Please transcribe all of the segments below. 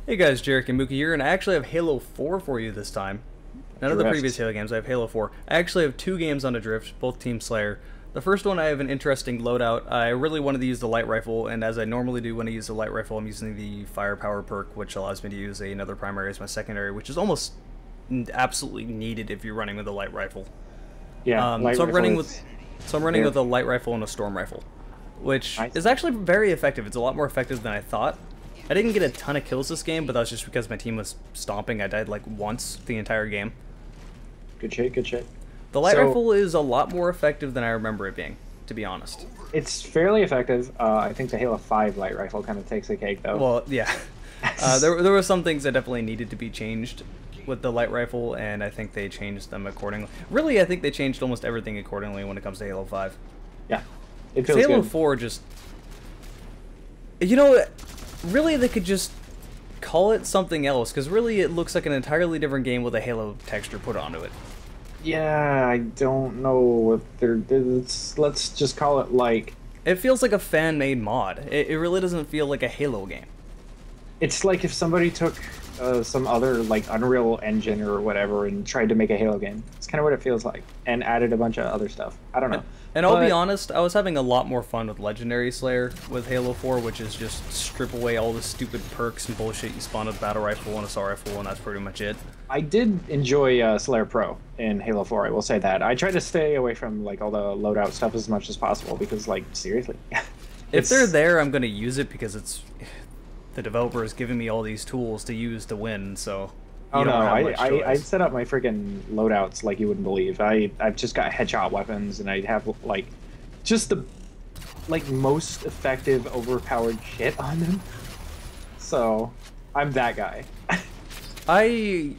Hey guys, Jarek and Mookie here, and I actually have Halo 4 for you this time. None of the previous Halo games, I have Halo 4. I actually have two games on Adrift, both Team Slayer. The first one I have an interesting loadout. I really wanted to use the light rifle, and as I normally do when I use the light rifle, I'm using the firepower perk, which allows me to use another primary as my secondary, which is almost absolutely needed if you're running with a light rifle. Yeah, so I'm running with a light rifle and a storm rifle, which is actually very effective. It's a lot more effective than I thought. I didn't get a ton of kills this game, but that was just because my team was stomping. I died like once the entire game. Good shit, good shit. The light rifle is a lot more effective than I remember it being, to be honest. It's fairly effective. I think the Halo 5 light rifle kind of takes the cake, though. Well, yeah. There were some things that definitely needed to be changed with the light rifle, and I think they changed them accordingly. Really, I think they changed almost everything accordingly when it comes to Halo 5. Yeah, it feels Halo good. 4 just... You know, really they could just call it something else, because really it looks like an entirely different game with a Halo texture put onto it. Yeah, I don't know what let's just call it like... It feels like a fan-made mod. It really doesn't feel like a Halo game. It's like if somebody took some other like Unreal Engine or whatever and tried to make a Halo game. It's kind of what it feels like, and added a bunch of other stuff. I don't know. And I'll be honest, I was having a lot more fun with Legendary Slayer with Halo 4, which is just strip away all the stupid perks and bullshit you spawn with Battle Rifle and Assault Rifle, and that's pretty much it. I did enjoy Slayer Pro in Halo 4, I will say that. I tried to stay away from like all the loadout stuff as much as possible because, like, seriously. If they're there, I'm going to use it because it's... The developer is giving me all these tools to use to win, so... Oh no, I set up my freaking loadouts like you wouldn't believe. I've just got headshot weapons, and I have like just the most effective overpowered shit on them. So I'm that guy. I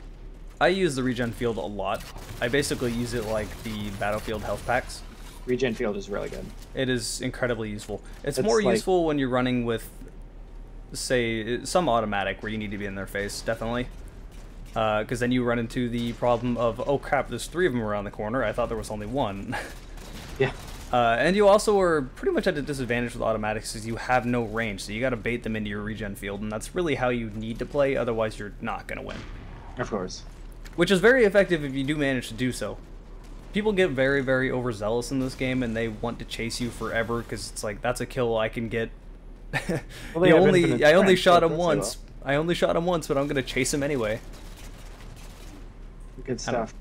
use the regen field a lot. I basically use it like the Battlefield health packs. Regen field is really good. It is incredibly useful. It's more useful when you're running with, say, some automatic where you need to be in their face, definitely. Because then you run into the problem of, oh crap, there's 3 of them around the corner. I thought there was only 1. Yeah. And you also are pretty much at a disadvantage with automatics because you have no range, so you got to bait them into your regen field, and that's really how you need to play, otherwise you're not going to win. Of course. Which is very effective if you do manage to do so. People get very, very overzealous in this game, and they want to chase you forever because it's like, that's a kill I can get. Well, I only shot him once. I only shot him once, but I'm going to chase him anyway. Good stuff.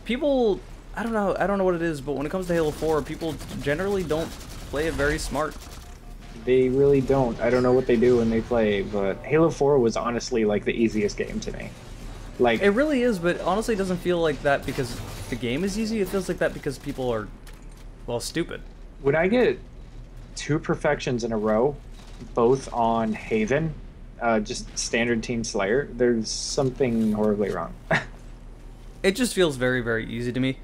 People, I don't know what it is, but when it comes to Halo 4, people generally don't play it very smart. They really don't. I don't know what they do when they play, but Halo 4 was honestly like the easiest game to me. Like, it really is, but honestly it doesn't feel like that because the game is easy. It feels like that because people are, well, stupid. When I get 2 perfections in a row, both on Haven, just standard Team Slayer, there's something horribly wrong. It just feels very, very easy to me.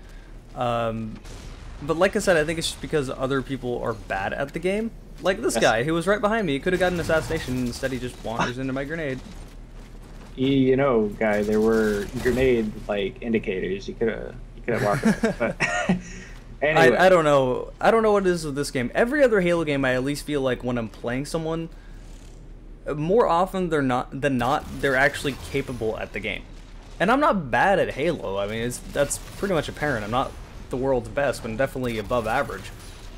But like I said, I think it's just because other people are bad at the game. Like this guy who was right behind me. He could have gotten an assassination, instead he just wanders into my grenade. You know, guy, there were grenade like indicators. You could have walked away. But anyway. I don't know. I don't know what it is with this game. Every other Halo game, I at least feel like when I'm playing someone, more often than not, they're actually capable at the game. And I'm not bad at Halo. I mean, that's pretty much apparent. I'm not the world's best, but I'm definitely above average.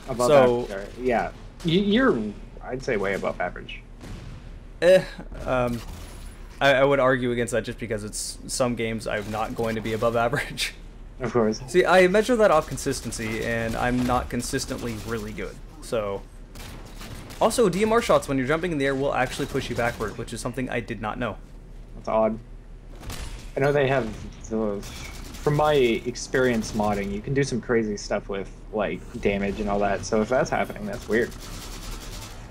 Above average, yeah. You're, I'd say, way above average. I would argue against that just because it's some games I'm not going to be above average. Of course. See, I measure that off consistency, and I'm not consistently really good. So, also, DMR shots when you're jumping in the air will actually push you backward, which is something I did not know. That's odd. I know they have, from my experience modding, you can do some crazy stuff with, like, damage and all that, so if that's happening, that's weird.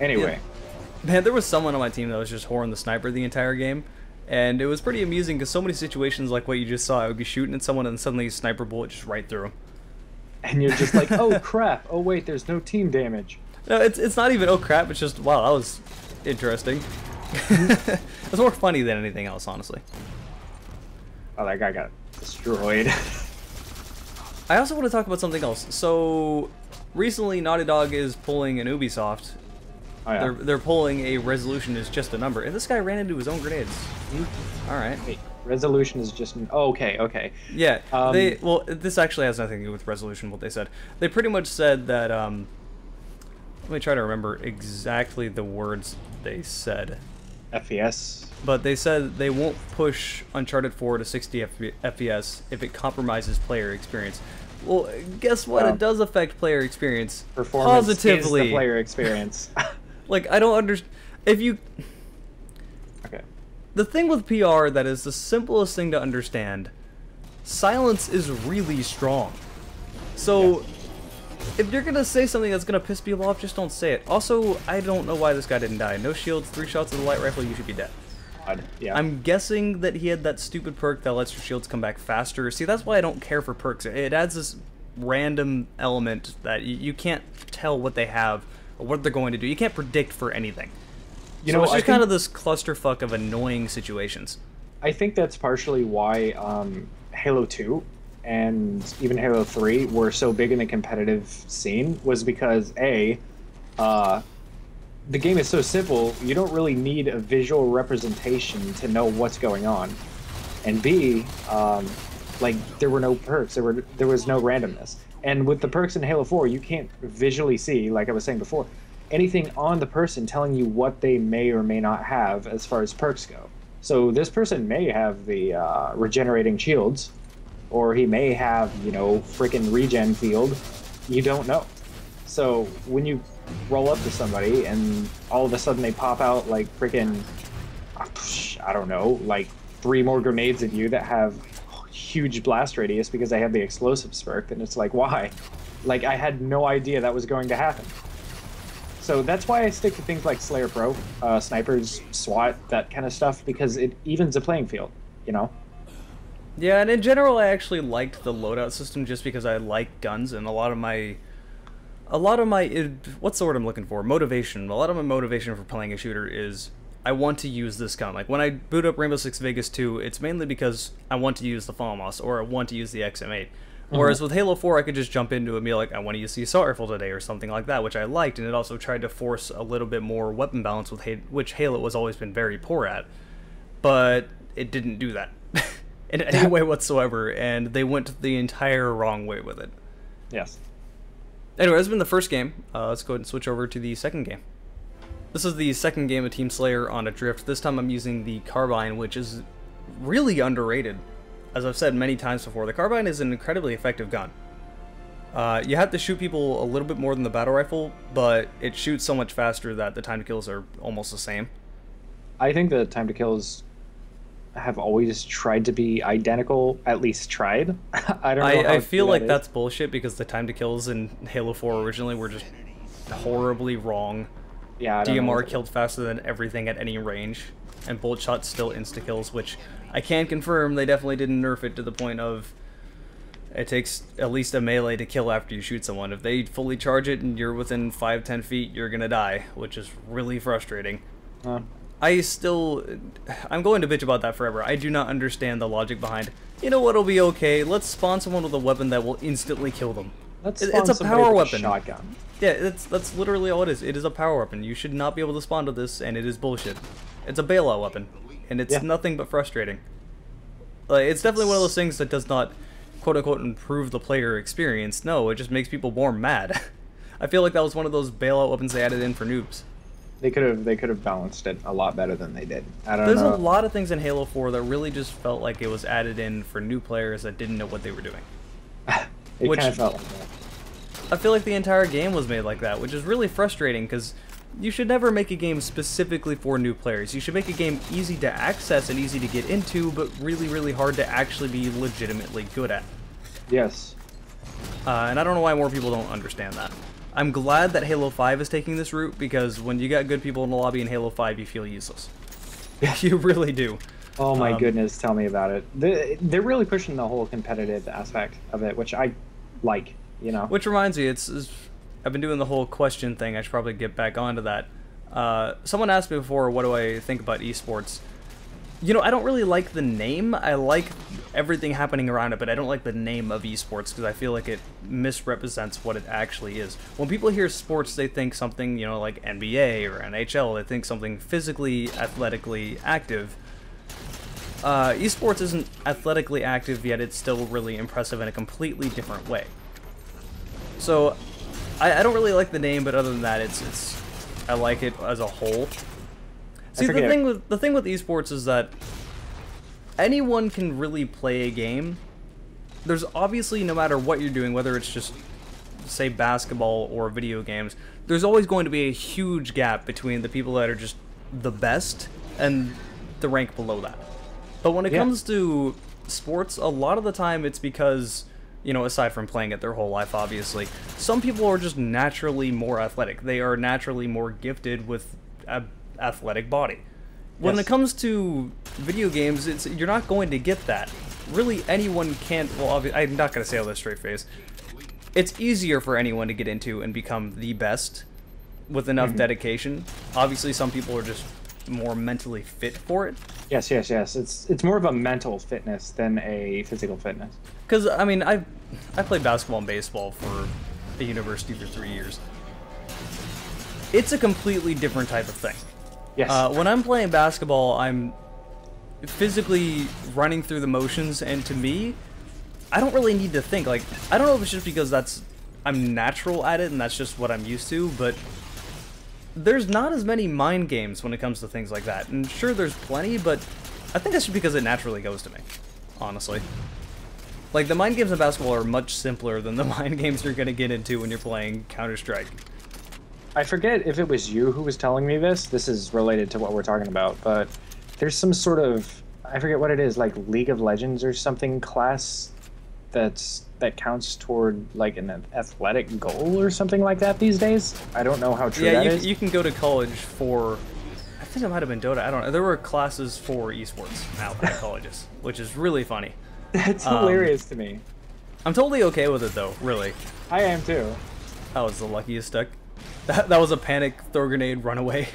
Anyway. Yeah. Man, there was someone on my team that was just whoring the sniper the entire game, and it was pretty amusing because so many situations like what you just saw, I would be shooting at someone and suddenly a sniper bullet just right through him. And you're just like, oh crap, oh wait, there's no team damage. No, it's not even oh crap, it's just, wow, that was interesting. It's more funny than anything else, honestly. Oh, that guy got destroyed. I also want to talk about something else. So, recently Naughty Dog is pulling an Ubisoft Oh, yeah. They're pulling a resolution is just a number. And this guy ran into his own grenades. All right. Wait, resolution is just... Oh, okay. Yeah, well, this actually has nothing to do with resolution, what they said. They pretty much said that, let me try to remember exactly the words they said. FPS. But they said they won't push Uncharted 4 to 60 FPS if it compromises player experience. Well, guess what? It does affect player experience Performance positively. Is the player experience. Like, I don't understand. If you... Okay. The thing with PR that is the simplest thing to understand, silence is really strong. So, if you're gonna say something that's gonna piss people off, just don't say it. Also, I don't know why this guy didn't die. No shields, 3 shots of the light rifle, you should be dead. Yeah. I'm guessing that he had that stupid perk that lets your shields come back faster. See, that's why I don't care for perks. It adds this random element that you can't tell what they have or what they're going to do. You can't predict for anything. You know, it's just kind of this clusterfuck of annoying situations. I think that's partially why Halo 2 and even Halo 3 were so big in the competitive scene, was because the game is so simple, you don't really need a visual representation to know what's going on. And B, like, there were no perks, there was no randomness. And with the perks in Halo 4, you can't visually see, like I was saying before, anything on the person telling you what they may or may not have as far as perks go. So this person may have the regenerating shields, or he may have, you know, freaking regen field. You don't know. So when you roll up to somebody and all of a sudden they pop out like freaking, I don't know, like 3 more grenades at you that have huge blast radius because they have the explosives perk, and it's like, why? Like, I had no idea that was going to happen. So that's why I stick to things like Slayer Pro, snipers, SWAT, that kind of stuff, because it evens the playing field, you know? Yeah, and in general, I actually liked the loadout system just because I like guns, and a lot of my, what's the word I'm looking for? Motivation. A lot of my motivation for playing a shooter is I want to use this gun. Like, when I boot up Rainbow Six Vegas 2, it's mainly because I want to use the FAMAS, or I want to use the XM8. Whereas with Halo 4, I could just jump into it and be like, I want to use the assault rifle today, or something like that, which I liked, and it also tried to force a little bit more weapon balance, with which Halo has always been very poor at. But it didn't do that in any way whatsoever, and they went the entire wrong way with it. Yes. Anyway, that's been the first game. Let's go ahead and switch over to the second game. This is the second game of Team Slayer on Adrift. This time I'm using the Carbine, which is really underrated. As I've said many times before, the Carbine is an incredibly effective gun. You have to shoot people a little bit more than the battle rifle, but it shoots so much faster that the time to kills are almost the same. I think the time to kills have always tried to be identical, at least tried. I don't know. I feel like that's bullshit, because the time to kills in Halo 4 originally were just horribly wrong. Yeah, DMR killed faster than everything at any range, and bullet shots still insta-kills, which I can confirm they definitely didn't nerf it to the point of it takes at least a melee to kill after you shoot someone. If they fully charge it and you're within 5-10 feet, you're gonna die, which is really frustrating. I'm going to bitch about that forever. I do not understand the logic behind, you know what'll be okay, let's spawn someone with a weapon that will instantly kill them. It's a power weapon. Shotgun. Yeah, that's literally all it is. It is a power weapon. You should not be able to spawn to this, and it is bullshit. It's a bailout weapon, and it's nothing but frustrating. Like, it's definitely one of those things that does not, quote-unquote, improve the player experience. No, it just makes people more mad. I feel like that was one of those bailout weapons they added in for noobs. They could have balanced it a lot better than they did. There's a lot of things in Halo 4 that really just felt like it was added in for new players that didn't know what they were doing. It kind of felt like that. I feel like the entire game was made like that, which is really frustrating, because you should never make a game specifically for new players. You should make a game easy to access and easy to get into, but really, really hard to actually be legitimately good at. Yes. And I don't know why more people don't understand that. I'm glad that Halo 5 is taking this route, because when you got good people in the lobby in Halo 5, you feel useless. You really do. Oh my goodness, tell me about it. They're really pushing the whole competitive aspect of it, which I like, you know. Which reminds me, I've been doing the whole question thing. I should probably get back onto that. Someone asked me before, what do I think about esports? You know, I don't really like the name. I like everything happening around it, but I don't like the name of esports because I feel like it misrepresents what it actually is. When people hear sports, they think something, you know, like NBA or NHL. They think something physically, athletically active. Esports isn't athletically active, yet it's still really impressive in a completely different way. So, I don't really like the name, but other than that, I like it as a whole. See, the thing with esports is that anyone can really play a game. There's obviously, no matter what you're doing, whether it's just, say, basketball or video games, there's always going to be a huge gap between the people that are just the best and the rank below that. But when it comes to sports, a lot of the time it's because, you know, aside from playing it their whole life, obviously, some people are just naturally more athletic. They are naturally more gifted with an athletic body. When it comes to video games, you're not going to get that. Really, anyone can't. Well, I'm not going to say all this straight face. It's easier for anyone to get into and become the best with enough dedication. Obviously, some people are just more mentally fit for it. Yes. It's more of a mental fitness than a physical fitness. Because, I mean, I played basketball and baseball for a university for 3 years. It's a completely different type of thing. Yes. When I'm playing basketball, I'm physically running through the motions, and to me, I don't really need to think. Like, I don't know if it's just because I'm natural at it and that's just what I'm used to, but there's not as many mind games when it comes to things like that. And sure, there's plenty, but I think that's just because it naturally goes to me, honestly. Like, the mind games in basketball are much simpler than the mind games you're gonna get into when you're playing Counter-Strike. I forget if it was you who was telling me this. This is related to what we're talking about, but there's some sort of, I forget what it is, like League of Legends or something class that counts toward like an athletic goal or something like that these days. I don't know how true that is. Yeah, you can go to college for, I think it might have been Dota, I don't know. There were classes for esports now at colleges, which is really funny. That's hilarious to me. I'm totally okay with it though, really. I am too. That was the luckiest duck. That was a panic, throw grenade, run away.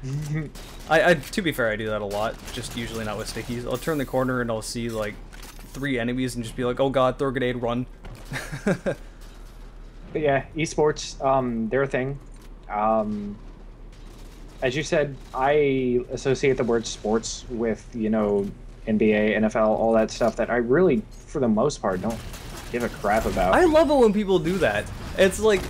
To be fair, I do that a lot, just usually not with stickies. I'll turn the corner and I'll see like 3 enemies and just be like, oh god, throw grenade, run. But yeah, esports, they're a thing. As you said, I associate the word sports with, you know, NBA, NFL, all that stuff that I really, for the most part, don't give a crap about. I love it when people do that. It's like,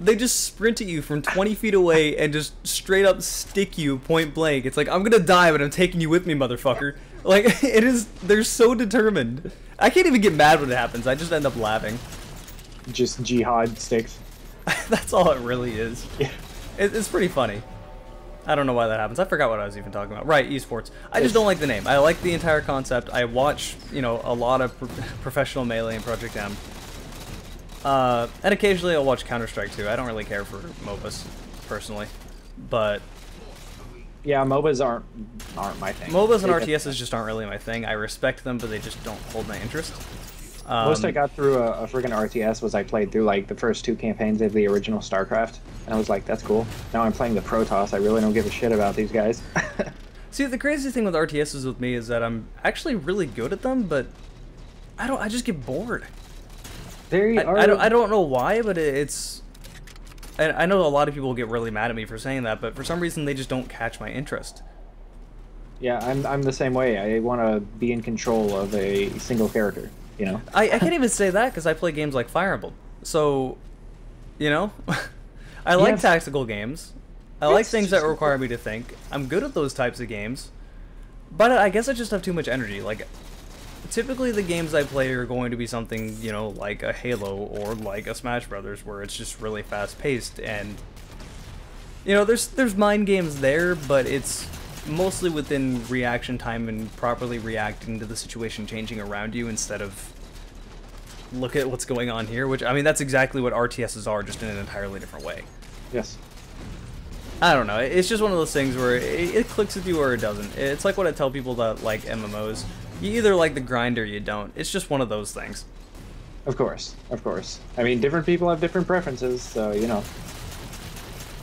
they just sprint at you from 20 feet away and just straight up stick you point blank. It's like, I'm gonna die, but I'm taking you with me, motherfucker. Like, it is, they're so determined. I can't even get mad when it happens. I just end up laughing. Just jihad sticks. That's all it really is. Yeah. It's pretty funny. I don't know why that happens. I forgot what I was even talking about. Right, esports. I just don't like the name. I like the entire concept. I watch, you know, a lot of professional Melee and Project M. And occasionally I'll watch Counter-Strike too. I don't really care for MOBAs, personally. But yeah, MOBAs aren't my thing. MOBAs and RTSs just aren't really my thing. I respect them, but they just don't hold my interest. Most I got through a friggin' RTS was I played through like the first 2 campaigns of the original StarCraft, and I was like, that's cool. Now I'm playing the Protoss. I really don't give a shit about these guys. See, the crazy thing with RTSs with me is that I'm actually really good at them, but I just get bored. I don't know why, but it's... I know a lot of people will get really mad at me for saying that, but for some reason they just don't catch my interest. Yeah, I'm the same way. I want to be in control of a single character, you know? I can't even say that because I play games like Fire Emblem. So, you know? I like tactical games. I like things that require me to think. I'm good at those types of games. But I guess I just have too much energy. Like, typically the games I play are going to be something, you know, like a Halo or like a Smash Brothers, where it's just really fast-paced, and, you know, there's mind games there, but it's mostly within reaction time and properly reacting to the situation changing around you instead of look at what's going on here, which, I mean, that's exactly what RTSs are, just in an entirely different way. Yes. I don't know, it's just one of those things where it clicks with you or it doesn't. It's like what I tell people that like MMOs. You either like the grind or you don't. It's just one of those things. Of course, of course. I mean, different people have different preferences, so, you know.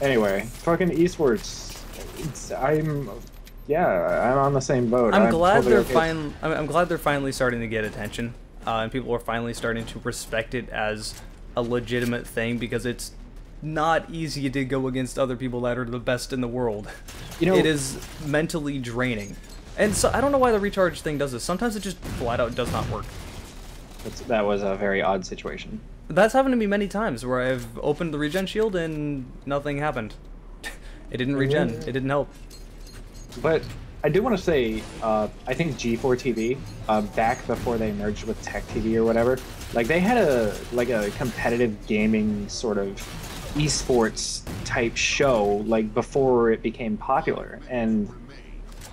Anyway, fucking esports. Yeah, I'm on the same boat. I'm glad totally they're I'm glad they're finally starting to get attention, and people are finally starting to respect it as a legitimate thing, because it's not easy to go against other people that are the best in the world. You know, it is mentally draining, and so I don't know why the recharge thing does this. Sometimes it just flat out does not work. That was a very odd situation. That's happened to me many times where I've opened the regen shield and nothing happened. It didn't regen. It didn't help. But I do want to say, I think G4 TV, back before they merged with Tech TV or whatever, like they had a competitive gaming sort of esports type show like before it became popular, and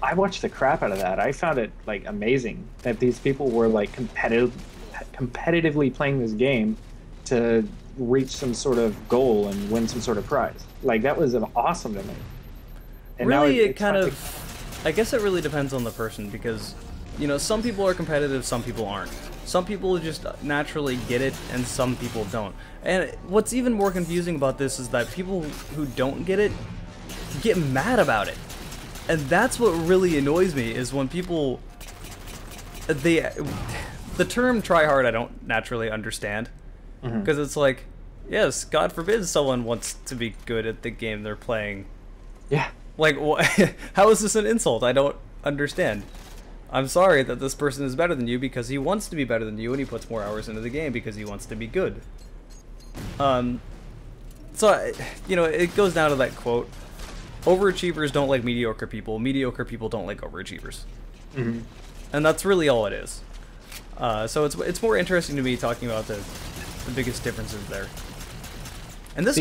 I watched the crap out of that. I found it like amazing that these people were like competitively playing this game to reach some sort of goal and win some sort of prize. Like that was awesome to me. And really, it kind of, I guess it really depends on the person, because, you know, some people are competitive, some people aren't. Some people just naturally get it, and some people don't. And what's even more confusing about this is that people who don't get it get mad about it. And that's what really annoys me, is when people, the term try hard I don't naturally understand. Because it's like, yes, God forbid someone wants to be good at the game they're playing. Yeah. Like, how is this an insult? I don't understand. I'm sorry that this person is better than you because he wants to be better than you, and he puts more hours into the game because he wants to be good. So, you know, it goes down to that quote: overachievers don't like mediocre people people don't like overachievers. And that's really all it is. So it's more interesting to me talking about the biggest differences there. And this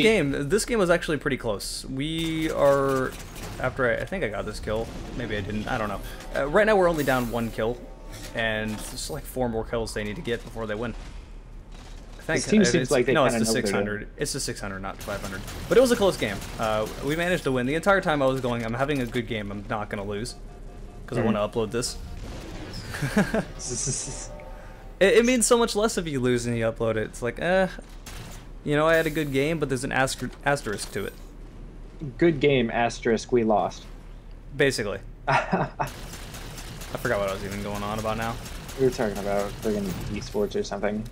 game was actually pretty close. We are, after I think I got this kill, maybe I didn't, I don't know. Right now we're only down 1 kill, and it's like 4 more kills they need to get before they win. I think this team seems like they no, it's the 600. It's the 600, not 500. But it was a close game. We managed to win. The entire time I was going, I'm having a good game. I'm not gonna lose, because I want to upload this. It means so much less if you lose and you upload it. It's like, you know, I had a good game, but there's an asterisk to it. Good game, asterisk, we lost. Basically. I forgot what I was even going on about now. We were talking about friggin' esports or something.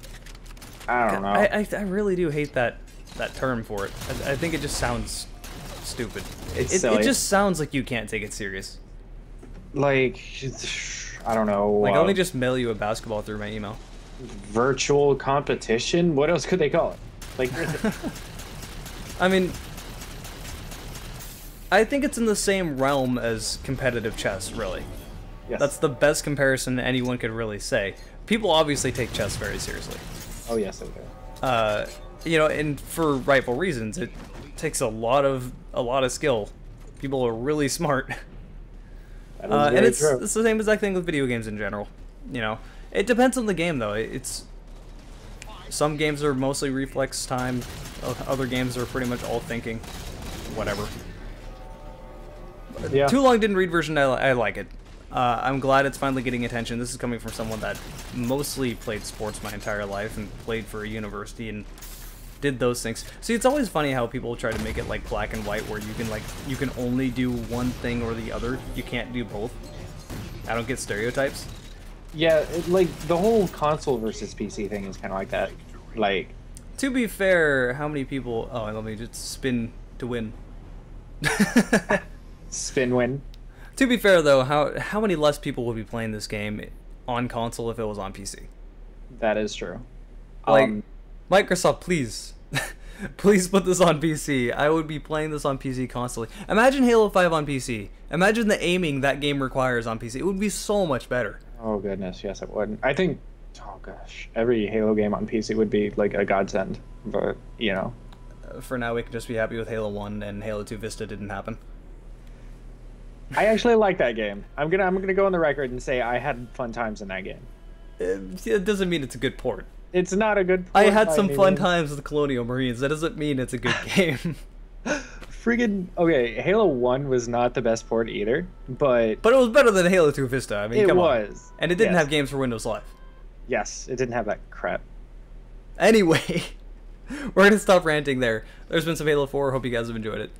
I don't know. I really do hate that term for it. I think it just sounds stupid. It just sounds like you can't take it serious. Like, I don't know. Like, let me just mail you a basketball through my email. Virtual competition? What else could they call it? Like, I mean, I think it's in the same realm as competitive chess, really. Yes. That's the best comparison anyone could really say. People obviously take chess very seriously. Oh yes, they do. You know, and for rightful reasons. It takes a lot of skill. People are really smart. And it's the same exact thing with video games in general. You know, it depends on the game though. Some games are mostly reflex time. Other games are pretty much all thinking. Whatever. Yeah. Too Long Didn't Read version, I like it. I'm glad it's finally getting attention. This is coming from someone that mostly played sports my entire life and played for a university and did those things. See, it's always funny how people try to make it like black and white, where you can only do one thing or the other. You can't do both. I don't get stereotypes. Yeah, like the whole console versus PC thing is kind of like that. Like, to be fair, how many people? Oh, let me just spin to win. Spin win. To be fair though, how many less people would be playing this game on console if it was on PC? That is true. Like, Microsoft, please, please put this on PC. I would be playing this on PC constantly. Imagine Halo 5 on PC. Imagine the aiming that game requires on PC. It would be so much better. Oh goodness, yes it would. I think, oh gosh, every Halo game on PC would be like a godsend. But you know, for now we can just be happy with Halo 1, and Halo 2 Vista didn't happen. I actually like that game. I'm gonna go on the record and say I had fun times in that game. It doesn't mean it's a good port. It's not a good port. I had some fun times with the Colonial Marines. That doesn't mean it's a good game. Friggin' okay, Halo 1 was not the best port either, but it was better than Halo 2 Vista. I mean, come on. It was. And it didn't have games for Windows Live. Yes, it didn't have that crap. Anyway, we're gonna stop ranting there. There's been some Halo 4. Hope you guys have enjoyed it.